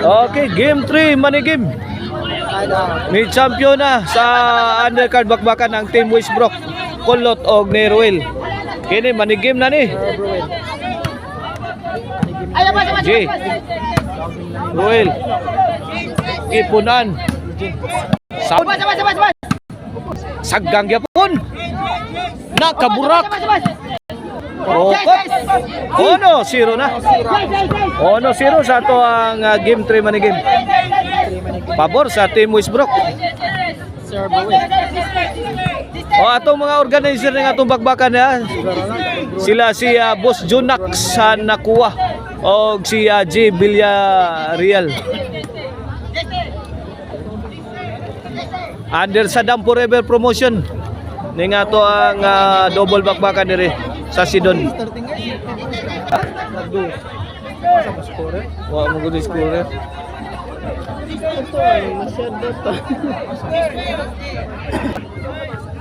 Okay, game 3, money game. May champion na sa undercard bakbakan ng Team Westbrook, Kulot og ni Ruel. Kini money game na ni. G. Ruel. Ipunan. Sound. Sagang gyapon. Nakaburak. Rokot. Ono, 0 na. Ono, 0 sa ato ang game 3 money game. Pabor sa Team Westbrook. O atong mga organizer ng atong bakbakan na sila si Boss Junax sa nakuha o si J. Villarreal. Under sa Dam Forever Promotion ning ato ang double bakbakan diri sa Sidon. Wa mo gud score.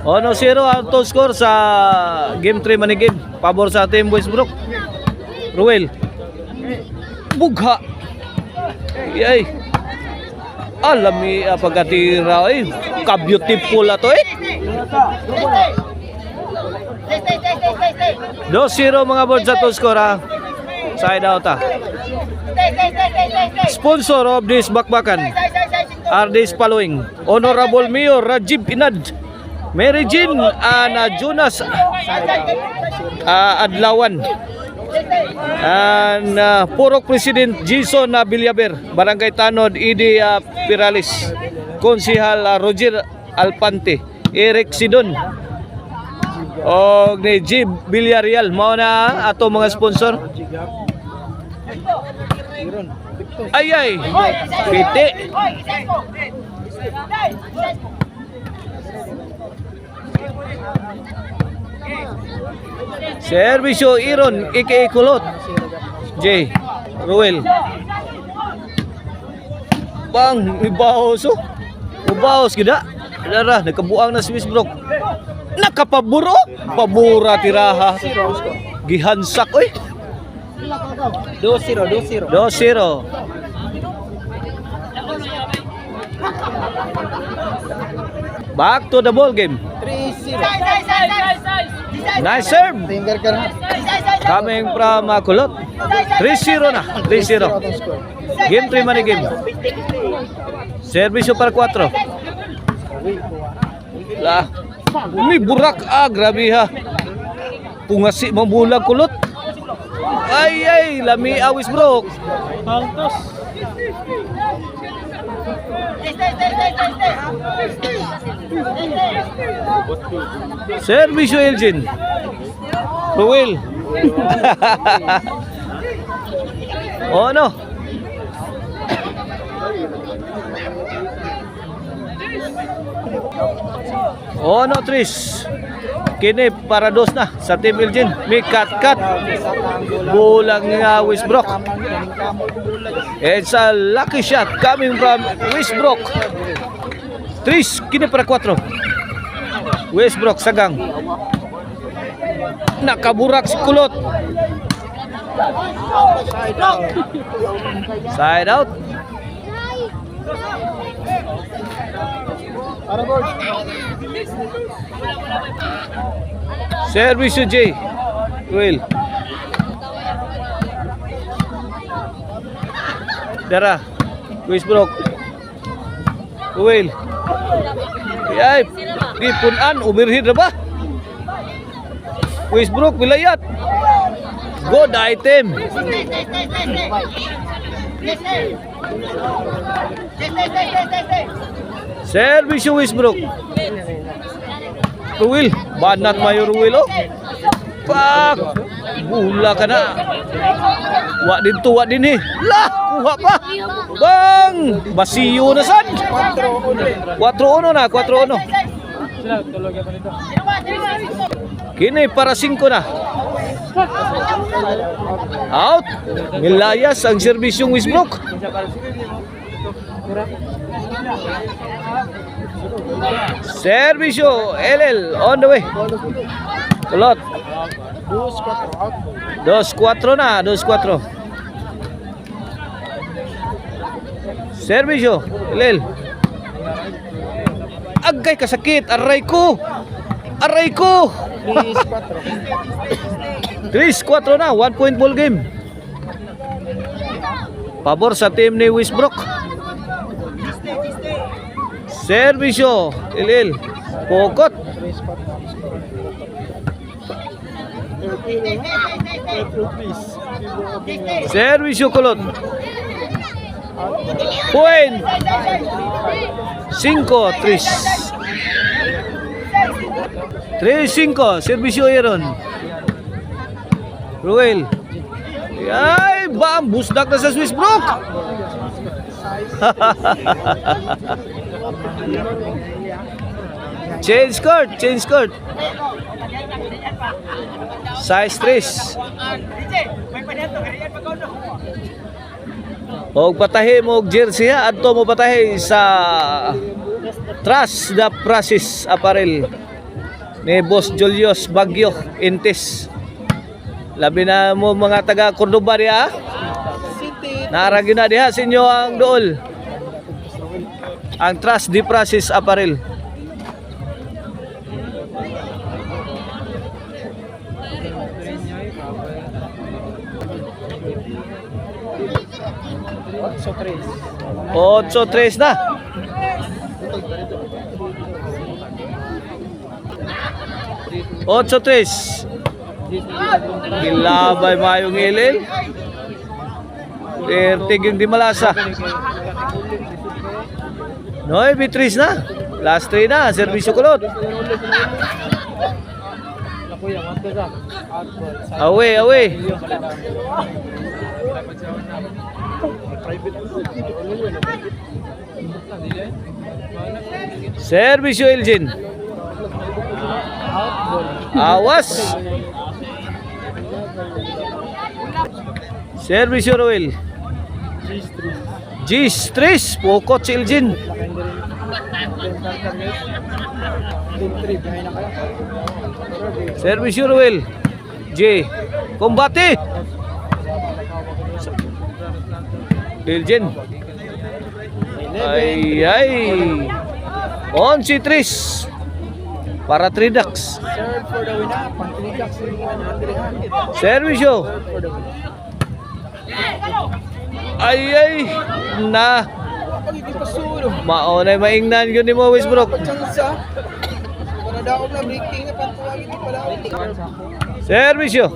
Ono 0 ang total score sa game 3 money game. Pabor sa Team Westbrook. Ruel. Bugha. Yay. Alami pagkatira eh. Ka-beautiful ato eh. 2-0 mga board sa total score ha. Side out ha. Sponsor of this bakbakan are these following: Honorable Mayor Rajib Inad, Mary Jean Jonas Adlawan, and Purok President Jason Villaber, Barangay Tanod Idi Piralis, Konsihal Roger Alpante, Eric Sidon o ni J. Villarreal. Mao na ato mga sponsor. Ay piti. Servisyo Iron Kulot. J. Ruel. Bang ibaos oh. Ubaos gida. Dara nakabuang na si Westbrook. Nakapaburo. Pabura tiraha. Gihansak oy. 2-0. Back to the ball game. 3-0. Nice serve. Coming from Kulot. 3-0 na. 3-0. Game 3 money game. Servisyo para 4. Lah. Umi burak grabe ha. Pungasi mabulag Kulot. Ay, lami awis bro. Haltos. Servisyo Elgin. Ruel. Oh no. Oh no, Tris. Kini para dos na sa Team Elgin. May cut. Bulang nga Westbrook. It's a lucky shot coming from Westbrook. Tris, kini para 4. Westbrook sagang. Nakaburak si Kulot. Side out. Service J. Ruel. Dara. Westbrook. Ruel. Ay, gipunan umirhid na ba? Westbrook wilayat. Good item. Service Westbrook. Ruel, banat mayo Ruel oh. Pak. Bula ka na. Wa din eh. Lah, kuha pa. Bang, basiyo na sad. 4-1 na, 4-1. Kini para 5 na. Out. Milayas ang serbisyong Westbrook. Servisyo LL on the way. Kulot. 2-4 na, 2-4. Servisyo, Ilil. Agay kasakit, aray ko. Aray ko. 3-4 na, 1 point ball game. Pabor sa team ni Wisbrook. Servisyo, Ilil. Pokot. Servisyo kulot. Point. 5-3. 3-5. Servisyo Aaron. Ruel. Ay, bam. Busdak na sa Wisbrook. Change court. Change court. Size 3. Og patahi mo og jersey ha, adto mo patahi sa Trust the Process Apparel ni Boss Julius Bagyo Intis. Labi na mo mga taga Cordoba diha. Naragi na diha sa inyo ang dool. Ang Trust the Process Apparel. Otso tres na. Otso tres. Gilabay mayong ilil. Tiging di malasa. Noy, bitris na. Last 3 na. Servisyo kulot. Away, away. Servisyo Elgin. Awas. Servisyo Roel. G-Stress. Pokot si Elgin. Servisyo Roel. J. Kombate. Elgin. Ay, ay. 11-3 para 3 ducks. Servisyo. Ay, ay. Na. Maunay maingnan yun ni mo, Wisbrook. Servisyo.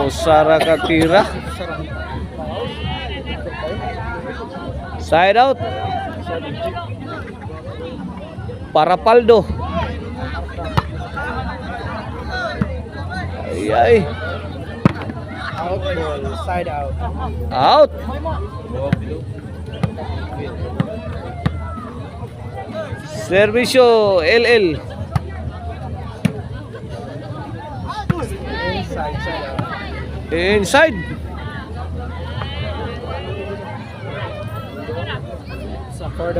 Usara katira. Side out. Para Paldo. Ay, ay. Out ball, side out. Out. Servisyo LL. Inside, side out. Inside.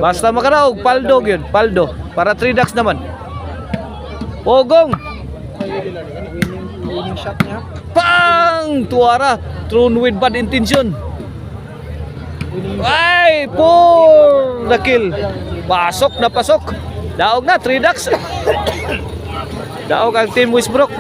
Basta makaraog, Paldo yun. Paldo. Para 3 ducks naman. Pogong. Winning shot niya. Pang! Tuara. Thrown with bad intention. Ay! For the kill. Pasok na pasok. Daog na. 3 ducks. Daog ang team Wisbrook.